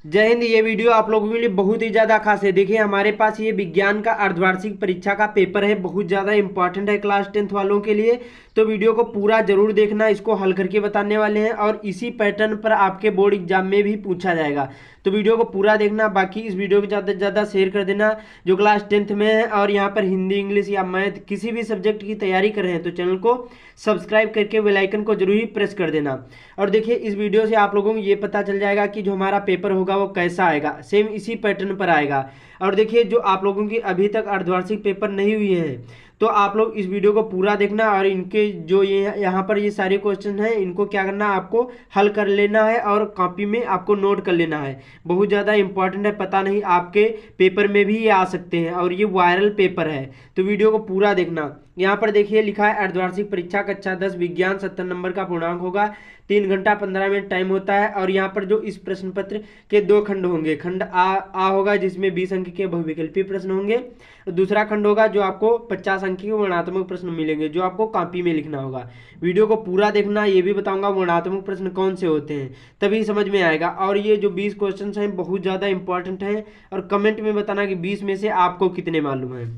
जय हिंद। ये वीडियो आप लोगों के लिए बहुत ही ज़्यादा खास है। देखिए हमारे पास ये विज्ञान का अर्धवार्षिक परीक्षा का पेपर है, बहुत ज़्यादा इंपॉर्टेंट है क्लास 10th वालों के लिए। तो वीडियो को पूरा जरूर देखना, इसको हल करके बताने वाले हैं और इसी पैटर्न पर आपके बोर्ड एग्जाम में भी पूछा जाएगा। तो वीडियो को पूरा देखना। बाकी इस वीडियो को ज़्यादा से ज़्यादा शेयर कर देना जो क्लास 10th में है और यहाँ पर हिंदी, इंग्लिश या मैथ किसी भी सब्जेक्ट की तैयारी कर रहे हैं तो चैनल को सब्सक्राइब करके बेल आइकन को जरूर ही प्रेस कर देना। और देखिए इस वीडियो से आप लोगों को ये पता चल जाएगा कि जो हमारा पेपर होगा वो कैसा आएगा, सेम इसी पैटर्न पर आएगा। और देखिए जो आप लोगों की अभी तक अर्धवार्षिक पेपर नहीं हुए हैं तो आप लोग इस वीडियो को पूरा देखना और इनके जो ये यहाँ पर ये सारे क्वेश्चन हैं इनको क्या करना है, आपको हल कर लेना है और कॉपी में आपको नोट कर लेना है। बहुत ज़्यादा इंपॉर्टेंट है, पता नहीं आपके पेपर में भी ये आ सकते हैं और ये वायरल पेपर है। तो वीडियो को पूरा देखना। यहाँ पर देखिए लिखा है अर्धवार्षिक परीक्षा कक्षा 10 विज्ञान 70 नंबर का पूर्णांक होगा, 3 घंटा 15 मिनट टाइम होता है। और यहाँ पर जो इस प्रश्न पत्र के दो खंड होंगे, खंड आ होगा जिसमें 20 अंक के बहुविकल्पीय प्रश्न होंगे, दूसरा खंड होगा जो आपको 50 अंक के वर्णनात्मक प्रश्न मिलेंगे जो आपको कॉपी में लिखना होगा। वीडियो को पूरा देखना। ये भी बताऊंगा वर्णनात्मक प्रश्न कौन से होते हैं, तभी समझ में आएगा। और ये जो 20 क्वेश्चन हैं बहुत ज़्यादा इंपॉर्टेंट हैं और कमेंट में बताना कि 20 में से आपको कितने मालूम है।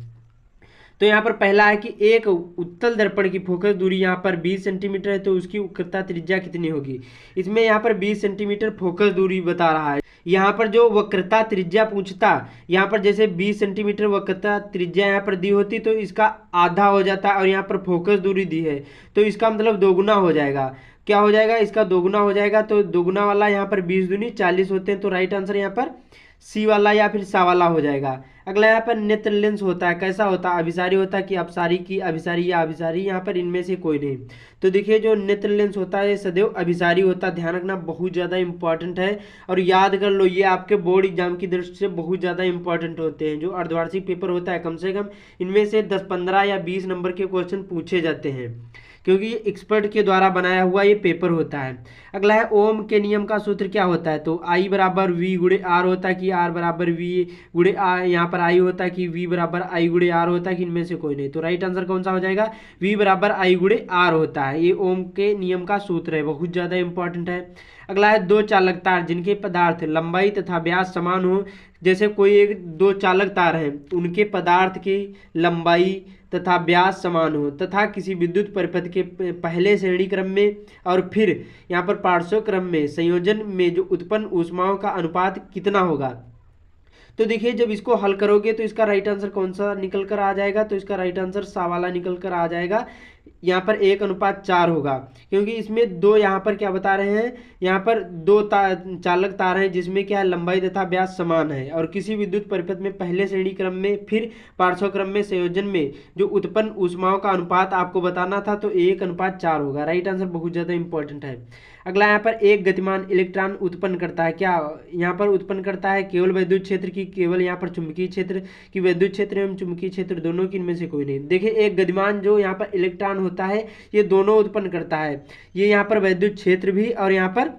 तो यहाँ पर पहला है कि एक उत्तल दर्पण की फोकस दूरी यहाँ पर 20 सेंटीमीटर है तो उसकी वक्रता त्रिज्या कितनी होगी। इसमें यहाँ पर 20 सेंटीमीटर फोकस दूरी बता रहा है। यहाँ पर जो वक्रता त्रिज्या पूछता, यहाँ पर जैसे 20 सेंटीमीटर वक्रता त्रिज्या यहाँ पर दी होती तो इसका आधा हो जाता और यहाँ पर फोकस दूरी दी है तो इसका मतलब दोगुना हो जाएगा। क्या हो जाएगा, इसका दोगुना हो जाएगा। तो दोगुना वाला यहाँ पर 20 दूनी 40 होते हैं तो राइट आंसर यहाँ पर सी वाला या फिर सा वाला हो जाएगा। अगला यहाँ पर नेत्र लेंस होता है, कैसा होता है, अभिसारी होता है कि अपसारी की अभिसारी या अभिसारी, यहाँ पर इनमें से कोई नहीं। तो देखिए जो नेत्र लेंस होता है सदैव अभिसारी होता है, ध्यान रखना, बहुत ज़्यादा इंपॉर्टेंट है और याद कर लो। ये आपके बोर्ड एग्जाम की दृष्टि से बहुत ज़्यादा इंपॉर्टेंट होते हैं। जो अर्धवार्षिक पेपर होता है कम से कम इनमें से 10, 15 या 20 नंबर के क्वेश्चन पूछे जाते हैं क्योंकि ये एक्सपर्ट के द्वारा बनाया हुआ ये पेपर होता है। अगला है ओम के नियम का सूत्र क्या होता है। तो आई बराबर वी गुणे आर होता है कि आर बराबर वी गुणे आर, यहाँ पर आई होता है कि वी बराबर आई गुणे आर होता है कि इनमें से कोई नहीं। तो राइट आंसर कौन सा हो जाएगा, वी बराबर आई गुणे आर होता है। ये ओम के नियम का सूत्र है, बहुत ज़्यादा इंपॉर्टेंट है। अगला है दो चालक तार जिनके पदार्थ लंबाई तथा व्यास समान हो। जैसे कोई एक दो चालक तार हैं उनके पदार्थ की लंबाई तथा व्यास समान हो तथा किसी विद्युत परिपथ के पहले श्रेणी क्रम में और फिर यहाँ पर पार्श्व क्रम में संयोजन में जो उत्पन्न ऊष्माओं का अनुपात कितना होगा। तो देखिए जब इसको हल करोगे तो इसका राइट आंसर कौन सा निकल कर आ जाएगा, तो इसका राइट आंसर सा वाला निकल कर आ जाएगा। यहाँ पर 1:4 होगा क्योंकि इसमें दो, यहाँ पर क्या बता रहे हैं, यहाँ पर दो चालक तार हैं जिसमें क्या है लंबाई तथा व्यास समान है और किसी विद्युत परिपथ में पहले श्रेणी क्रम में फिर पार्श्व क्रम में संयोजन में जो उत्पन्न ऊष्माओं का अनुपात आपको बताना था तो 1:4 होगा। राइट आंसर बहुत ज़्यादा इंपॉर्टेंट है। अगला यहाँ पर एक गतिमान इलेक्ट्रॉन उत्पन्न करता है, क्या यहाँ पर उत्पन्न करता है, केवल विद्युत क्षेत्र की, केवल यहाँ पर चुंबकीय क्षेत्र की, विद्युत क्षेत्र एवं चुंबकीय क्षेत्र दोनों की, इनमें से कोई नहीं। देखिए एक गतिमान जो यहाँ पर इलेक्ट्रॉन होता है ये दोनों उत्पन्न करता है, ये यहाँ पर विद्युत क्षेत्र भी और यहाँ पर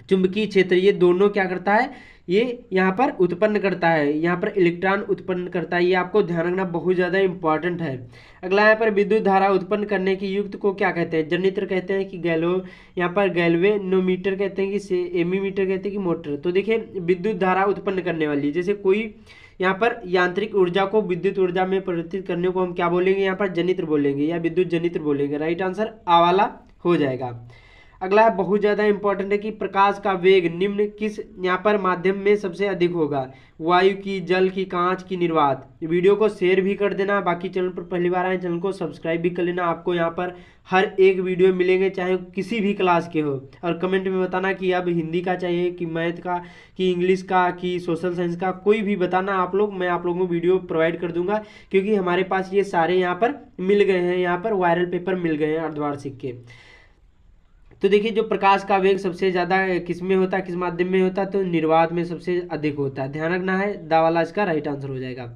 चुंबकीय क्षेत्र, ये दोनों क्या करता है, ये यहाँ पर उत्पन्न करता है, यहाँ पर इलेक्ट्रॉन उत्पन्न करता है। ये आपको ध्यान रखना बहुत ज़्यादा इंपॉर्टेंट है। अगला यहाँ पर विद्युत धारा उत्पन्न करने की युक्त को क्या कहते हैं, जनरेटर कहते हैं कि यहाँ पर गैल्वेनोमीटर कहते हैं कि एमीमीटर कहते हैं कि मोटर। तो देखिए विद्युत धारा उत्पन्न करने वाली, जैसे कोई यहाँ पर यांत्रिक ऊर्जा को विद्युत ऊर्जा में परिवर्तित करने को हम क्या बोलेंगे, यहाँ पर जनित्र बोलेंगे या विद्युत जनित्र बोलेंगे। राइट आंसर आ वाला हो जाएगा। अगला बहुत ज़्यादा इंपॉर्टेंट है कि प्रकाश का वेग निम्न किस यहाँ पर माध्यम में सबसे अधिक होगा, वायु की, जल की, कांच की, निर्वात। वीडियो को शेयर भी कर देना। बाकी चैनल पर पहली बार आए चैनल को सब्सक्राइब भी कर लेना। आपको यहाँ पर हर एक वीडियो मिलेंगे चाहे किसी भी क्लास के हो। और कमेंट में बताना कि अब हिंदी का चाहिए कि मैथ का कि इंग्लिश का कि सोशल साइंस का, कोई भी बताना आप लोग, मैं आप लोगों को वीडियो प्रोवाइड कर दूंगा क्योंकि हमारे पास ये सारे यहाँ पर मिल गए हैं, यहाँ पर वायरल पेपर मिल गए हैं अर्धवार्षिक के। तो देखिए जो प्रकाश का वेग सबसे ज़्यादा किस में होता है, किस माध्यम में होता है, तो निर्वात में सबसे अधिक होता है। ध्यान रखना है, दा वाला इसका राइट आंसर हो जाएगा।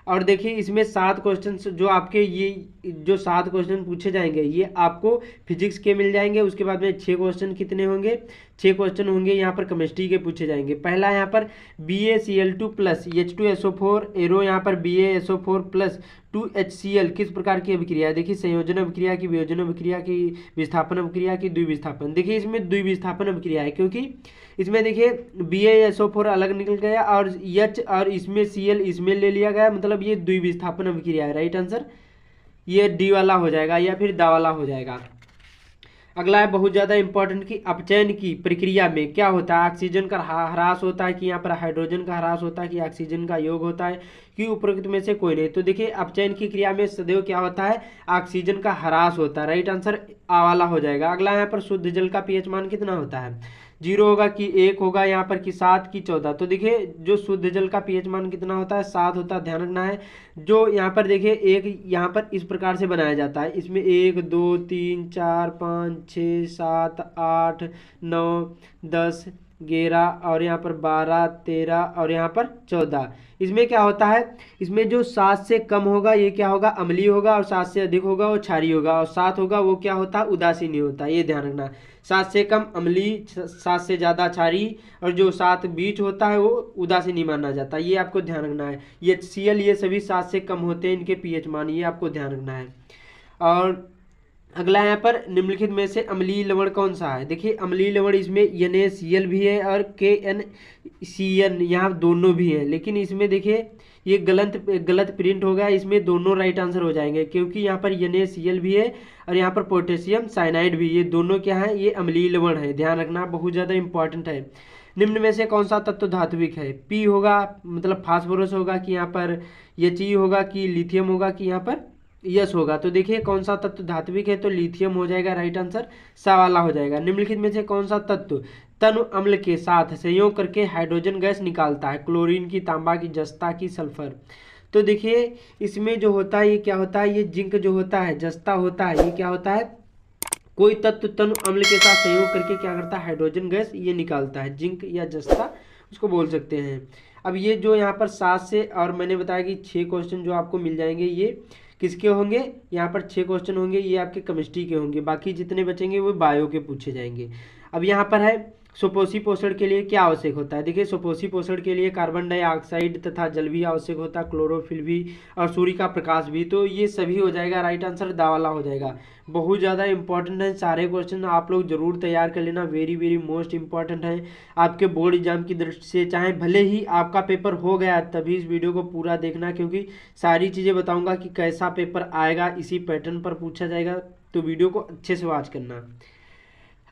और देखिए इसमें 7 क्वेश्चन जो आपके ये जो 7 क्वेश्चन पूछे जाएंगे ये आपको फिजिक्स के मिल जाएंगे। उसके बाद में 6 क्वेश्चन कितने होंगे, 6 क्वेश्चन होंगे यहाँ पर केमिस्ट्री के पूछे जाएंगे। पहला यहाँ पर BaCl2 प्लस H2SO4 एरो यहाँ पर BaSO4 प्लस 2HCl किस प्रकार की अभिक्रिया है। देखिए संयोजन अभिक्रिया की, वियोजन अभिक्रिया की, विस्थापन अभिक्रिया की, द्विविस्थापन। देखिए इसमें द्विविस्थापन अभिक्रिया है क्योंकि इसमें देखिए BaSO4 अलग निकल गया और H और इसमें Cl इसमें ले लिया गया, मतलब ये द्विविस्थापन अभिक्रिया है। राइट आंसर ये डी वाला हो जाएगा या फिर दा वाला हो जाएगा। अगला है बहुत ज़्यादा इंपॉर्टेंट कि अपचयन की प्रक्रिया में क्या होता है। ऑक्सीजन का ह्रास होता है कि यहाँ पर हाइड्रोजन का ह्रास होता है कि ऑक्सीजन का योग होता है कि उपरोक्त में से कोई नहीं। तो देखिए अपचयन की क्रिया में सदैव क्या होता है, ऑक्सीजन का ह्रास होता है। राइट आंसर आ वाला हो जाएगा। अगला यहाँ पर शुद्ध जल का पीएच मान कितना होता है, 0 होगा कि 1 होगा, यहाँ पर कि 7 की 14। तो देखिए जो शुद्ध जल का पीएच मान कितना होता है, 7 होता है। ध्यान रखना है जो यहाँ पर देखिए एक यहाँ पर इस प्रकार से बनाया जाता है, इसमें 1 2 3 4 5 6 7 8 9 10 11 और यहाँ पर 12 13 और यहाँ पर 14। इसमें क्या होता है, इसमें जो 7 से कम होगा ये क्या होगा, अम्लीय होगा, और 7 से अधिक होगा वो क्षारीय होगा, और 7 होगा वो क्या होता है, उदासीन होता है। ये ध्यान रखना, 7 से कम अम्लीय, 7 से ज़्यादा क्षारीय, और जो 7 बीच होता है वो उदासीन माना जाता है। ये आपको ध्यान रखना है। ये HCl ये सभी 7 से कम होते हैं इनके पीएच मान, ये आपको ध्यान रखना है। और अगला यहाँ पर निम्नलिखित में से अम्लीय लवण कौन सा है। देखिए अम्लीय लवण इसमें NaCl भी है और KNCN यहाँ दोनों भी हैं, लेकिन इसमें देखिए ये गलत प्रिंट हो गया, इसमें दोनों राइट आंसर हो जाएंगे क्योंकि यहाँ पर NaCl भी है और यहाँ पर पोटेशियम साइनाइड भी, ये दोनों क्या है, ये अम्लीय लवण है। ध्यान रखना बहुत ज़्यादा इंपॉर्टेंट है। निम्न में से कौन सा तत्व धात्विक है, P होगा मतलब फास्फोरस होगा कि यहाँ पर He होगा कि लिथियम होगा कि यहाँ पर यस होगा। तो देखिए कौन सा तत्व धात्विक है, तो लिथियम हो जाएगा। राइट आंसर सा वाला हो जाएगा। निम्नलिखित में से कौन सा तत्व तनु अम्ल के साथ संयोग करके हाइड्रोजन गैस निकालता है, क्लोरीन की, तांबा की, जस्ता की, सल्फर। तो देखिए इसमें जो होता है ये क्या होता है, ये जिंक जो होता है, जस्ता होता है, ये क्या होता है, कोई तत्व तनु अम्ल के साथ संयोग करके क्या करता है, हाइड्रोजन गैस ये निकालता है, जिंक या जस्ता उसको बोल सकते हैं। अब ये जो यहाँ पर 7 से और मैंने बताया कि 6 क्वेश्चन जो आपको मिल जाएंगे ये किसके होंगे, यहाँ पर 6 क्वेश्चन होंगे ये आपके केमिस्ट्री के होंगे, बाकी जितने बचेंगे वो बायो के पूछे जाएंगे। अब यहाँ पर है सुपोषी पोषण के लिए क्या आवश्यक होता है। देखिए सुपोषी पोषण के लिए कार्बन डाइऑक्साइड तथा जल भी आवश्यक होता है, क्लोरोफिल भी और सूर्य का प्रकाश भी। तो ये सभी हो जाएगा, राइट आंसर दा वाला हो जाएगा। बहुत ज़्यादा इंपॉर्टेंट है, सारे क्वेश्चन आप लोग जरूर तैयार कर लेना, वेरी वेरी मोस्ट इंपॉर्टेंट है आपके बोर्ड एग्जाम की दृष्टि से। चाहे भले ही आपका पेपर हो गया तभी इस वीडियो को पूरा देखना, क्योंकि सारी चीज़ें बताऊँगा कि कैसा पेपर आएगा, इसी पैटर्न पर पूछा जाएगा, तो वीडियो को अच्छे से वॉच करना।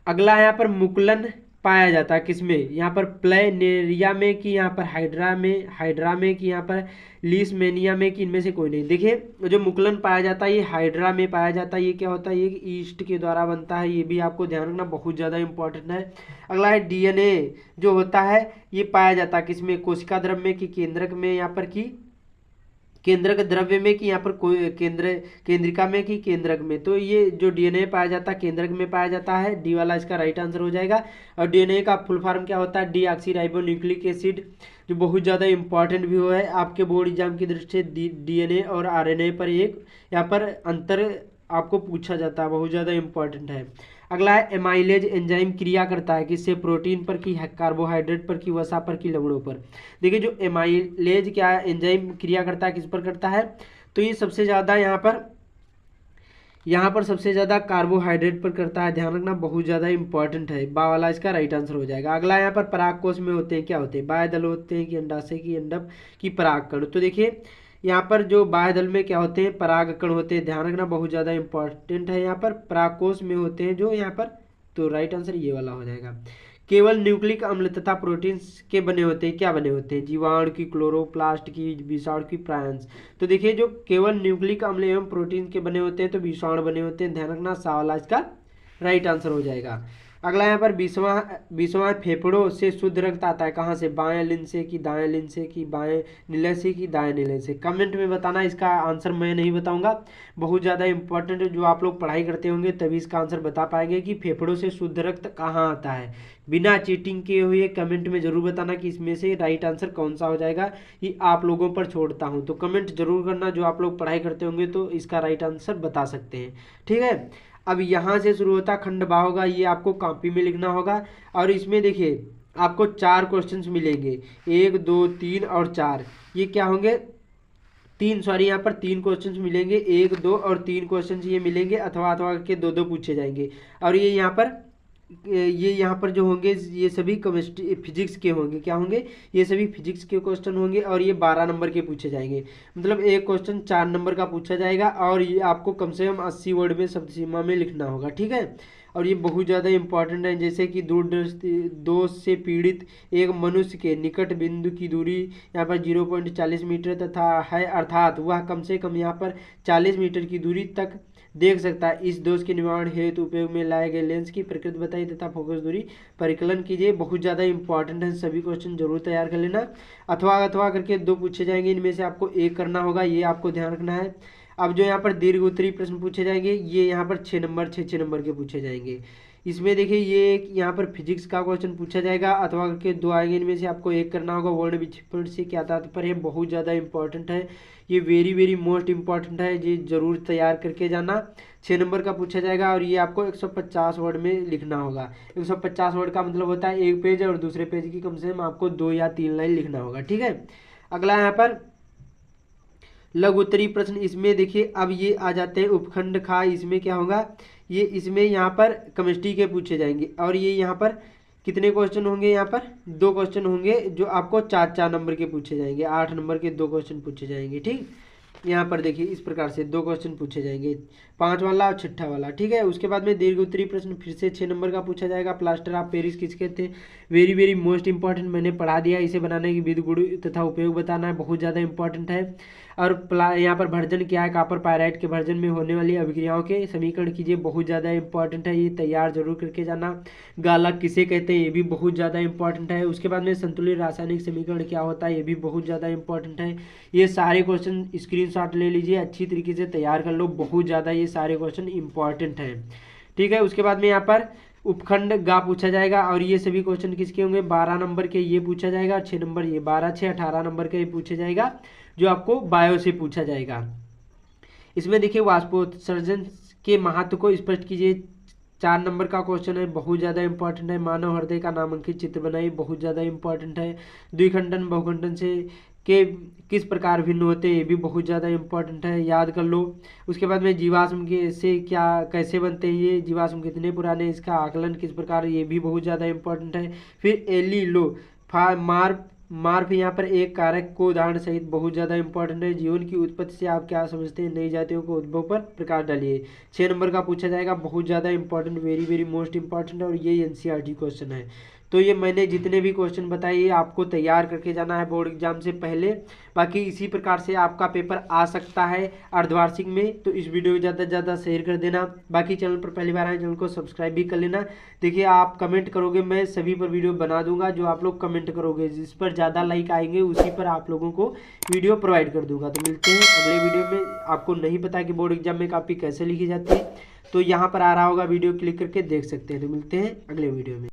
अगला यहाँ पर मुकुलन पाया जाता है किसमें, यहाँ पर प्लेनेरिया में कि यहाँ पर हाइड्रा में कि यहाँ पर लीशमेनिया में कि इनमें से कोई नहीं। देखिए जो मुकुलन पाया जाता है ये हाइड्रा में पाया जाता है। ये क्या होता है, ये ईस्ट के द्वारा बनता है, ये भी आपको ध्यान रखना बहुत ज़्यादा इंपॉर्टेंट है। अगला है DNA जो होता है ये पाया जाता है किसमें, कोशिका द्रव्य में कि केंद्रक में, यहाँ पर कि केंद्रक द्रव्य में कि यहाँ पर केंद्रिका में कि केंद्रक में। तो ये जो DNA पाया जाता है केंद्रक में पाया जाता है, डी वाला इसका राइट आंसर हो जाएगा। और DNA का फुल फॉर्म क्या होता है, डीऑक्सीराइबोन्यूक्लिक एसिड, जो बहुत ज़्यादा इंपॉर्टेंट भी हुआ है आपके बोर्ड एग्जाम की दृष्टि से। DNA और RNA पर एक यहाँ पर अंतर आपको पूछा जाता है, बहुत ज़्यादा इंपॉर्टेंट है। अगला है एमाइलेज एंजाइम क्रिया करता है किससे, प्रोटीन पर कि कार्बोहाइड्रेट पर कि वसा पर कि लवणों पर। देखिए जो एमाइलेज क्या एंजाइम क्रिया करता है किस पर करता है, तो ये सबसे ज़्यादा यहाँ पर सबसे ज़्यादा कार्बोहाइड्रेट पर करता है। ध्यान रखना बहुत ज़्यादा इंपॉर्टेंट है, बा वाला इसका राइट आंसर हो जाएगा। अगला यहाँ पर परागकोश में होते हैं क्या होते हैं, बाह्यदल होते हैं कि अंडाशय की अंडप की परागकण। तो देखिए यहाँ पर जो बाह्यदल में क्या होते हैं, परागकण होते हैं। ध्यान रखना बहुत ज़्यादा इंपॉर्टेंट है। यहाँ पर परागकोश में होते हैं जो यहाँ पर, तो राइट आंसर ये वाला हो जाएगा। केवल न्यूक्लिक अम्ल तथा प्रोटीन्स के बने होते हैं, क्या बने होते हैं, जीवाणु की, क्लोरोप्लास्ट की, विषाणु की, प्रायंस। तो देखिए जो केवल न्यूक्लिक अम्ल एवं प्रोटीन के बने होते हैं तो विषाणु बने होते हैं। ध्यान रखना सा वाला इसका राइट आंसर हो जाएगा। अगला यहाँ पर 20वां फेफड़ों से शुद्ध रक्त आता है कहाँ से? बाएं लिन से कि दाएं लिन से कि बाएं नीले से कि दाएं नीले से? कमेंट में बताना। इसका आंसर मैं नहीं बताऊंगा, बहुत ज़्यादा इंपॉर्टेंट है। जो आप लोग पढ़ाई करते होंगे तभी इसका आंसर बता पाएंगे कि फेफड़ों से शुद्ध रक्त कहाँ आता है। बिना चीटिंग किए हुए कमेंट में जरूर बताना कि इसमें से राइट आंसर कौन सा हो जाएगा। ये आप लोगों पर छोड़ता हूँ, तो कमेंट जरूर करना। जो आप लोग पढ़ाई करते होंगे तो इसका राइट आंसर बता सकते हैं, ठीक है। अब यहाँ से शुरू होता खंड बा होगा, ये आपको कॉपी में लिखना होगा। और इसमें देखिए आपको 4 क्वेश्चंस मिलेंगे, 1 2 3 और 4। ये क्या होंगे? 3, सॉरी, यहाँ पर 3 क्वेश्चंस मिलेंगे, 1 2 और 3 क्वेश्चंस ये मिलेंगे, अथवा अथवा के 2 पूछे जाएंगे। और ये यहाँ पर जो होंगे ये सभी केमिस्ट्री फिजिक्स के होंगे। क्या होंगे? ये सभी फिजिक्स के क्वेश्चन होंगे और ये 12 नंबर के पूछे जाएंगे। मतलब एक क्वेश्चन 4 नंबर का पूछा जाएगा और ये आपको कम से कम 80 वर्ड में शब्द सीमा में लिखना होगा, ठीक है। और ये बहुत ज़्यादा इंपॉर्टेंट है। जैसे कि दूरदृष्टि दोष से पीड़ित एक मनुष्य के निकट बिंदु की दूरी यहाँ पर 0.40 मीटर तथा है, अर्थात वह कम से कम यहाँ पर 40 मीटर की दूरी तक देख सकता है। इस दोष के निवारण हेतु उपयोग में लाए गए लेंस की प्रकृति बताइए तथा फोकस दूरी परिकलन कीजिए। बहुत ज़्यादा इंपॉर्टेंट है, सभी क्वेश्चन जरूर तैयार कर लेना। अथवा अथवा करके 2 पूछे जाएंगे, इनमें से आपको 1 करना होगा, ये आपको ध्यान रखना है। अब जो यहाँ पर दीर्घ उत्तरीय प्रश्न पूछे जाएंगे, ये यहाँ पर 6 नंबर 6 नंबर के पूछे जाएंगे। इसमें देखिए ये एक यहाँ पर फिजिक्स का क्वेश्चन पूछा जाएगा, अथवा करके 2 आएंगे, इनमें से आपको 1 करना होगा। वर्ण विक्षेपण से क्या तात्पर्य है? बहुत ज़्यादा इंपॉर्टेंट है, ये वेरी वेरी मोस्ट इंपॉर्टेंट है, ये जरूर तैयार करके जाना। 6 नंबर का पूछा जाएगा और ये आपको 150 वर्ड में लिखना होगा। 150 वर्ड का मतलब होता है 1 पेज और दूसरे पेज की कम से कम आपको 2 या 3 लाइन लिखना होगा, ठीक है। अगला यहाँ पर लघु उत्तरीय प्रश्न, इसमें देखिए अब ये आ जाते हैं उपखंड खा। इसमें क्या होगा? ये इसमें यहाँ पर केमिस्ट्री के पूछे जाएंगे और ये यहाँ पर कितने क्वेश्चन होंगे? यहाँ पर 2 क्वेश्चन होंगे जो आपको 4 नंबर के पूछे जाएंगे। 8 नंबर के 2 क्वेश्चन पूछे जाएंगे, ठीक। यहाँ पर देखिए इस प्रकार से 2 क्वेश्चन पूछे जाएंगे, 5 वाला और 6ठा वाला, ठीक है। उसके बाद में दीर्घ उत्तरीय प्रश्न फिर से 6 नंबर का पूछा जाएगा। प्लास्टर ऑफ पेरिस किस कहते हैं? वेरी वेरी मोस्ट इंपॉर्टेंट, मैंने पढ़ा दिया। इसे बनाने की विधि गुण तथा उपयोग बताना है, बहुत ज़्यादा इंपॉर्टेंट है। और यहाँ पर भर्जन क्या है? कॉपर पायराइट के भर्जन में होने वाली अभिक्रियाओं के समीकरण कीजिए, बहुत ज़्यादा इंपॉर्टेंट है, ये तैयार जरूर करके जाना। गालक किसे कहते हैं? ये भी बहुत ज़्यादा इंपॉर्टेंट है। उसके बाद में संतुलित रासायनिक समीकरण क्या होता है? ये भी बहुत ज़्यादा इंपॉर्टेंट है। ये सारे क्वेश्चन स्क्रीनशॉट ले लीजिए, अच्छी तरीके से तैयार कर लो, बहुत ज़्यादा ये सारे क्वेश्चन इंपॉर्टेंट हैं, ठीक है। उसके बाद में यहाँ पर उपखंड गा पूछा जाएगा और ये सभी क्वेश्चन किसके होंगे? 12 नंबर के ये पूछा जाएगा, 6 नंबर ये 12 6 18 नंबर के ये पूछे जाएगा, जो आपको बायो से पूछा जाएगा। इसमें देखिए वाष्पोत्सर्जन के महत्व को स्पष्ट कीजिए, 4 नंबर का क्वेश्चन है, बहुत ज़्यादा इंपॉर्टेंट है। मानव हृदय का नामांकित चित्र बनाइए, बहुत ज़्यादा इंपॉर्टेंट है। द्विखंडन बहुखंडन से के किस प्रकार भिन्न होते हैं? ये भी बहुत ज़्यादा इंपॉर्टेंट है, याद कर लो। उसके बाद में जीवाश्म के से क्या कैसे बनते हैं? ये जीवाश्म कितने पुराने, इसका आकलन किस प्रकार? ये भी बहुत ज़्यादा इंपॉर्टेंट है। फिर एलिलो मार्फ यहाँ पर एक कारक को उदाहरण सहित, बहुत ज़्यादा इंपॉर्टेंट है। जीवन की उत्पत्ति से आप क्या समझते हैं? नई जातियों को उद्भव पर प्रकाश डालिए, 6 नंबर का पूछा जाएगा, बहुत ज़्यादा important, very very most important है। और ये एनसीईआरटी क्वेश्चन है। तो ये मैंने जितने भी क्वेश्चन बताए ये आपको तैयार करके जाना है बोर्ड एग्जाम से पहले। बाकी इसी प्रकार से आपका पेपर आ सकता है अर्धवार्षिक में, तो इस वीडियो को ज़्यादा से ज़्यादा शेयर कर देना। बाकी चैनल पर पहली बार आए चैनल को सब्सक्राइब भी कर लेना। देखिए आप कमेंट करोगे, मैं सभी पर वीडियो बना दूंगा, जो आप लोग कमेंट करोगे जिस पर ज़्यादा लाइक आएंगे उसी पर आप लोगों को वीडियो प्रोवाइड कर दूंगा। तो मिलते हैं अगले वीडियो में। आपको नहीं पता कि बोर्ड एग्जाम में कॉपी कैसे लिखी जाती है, तो यहाँ पर आ रहा होगा, वीडियो क्लिक करके देख सकते हैं। तो मिलते हैं अगले वीडियो में।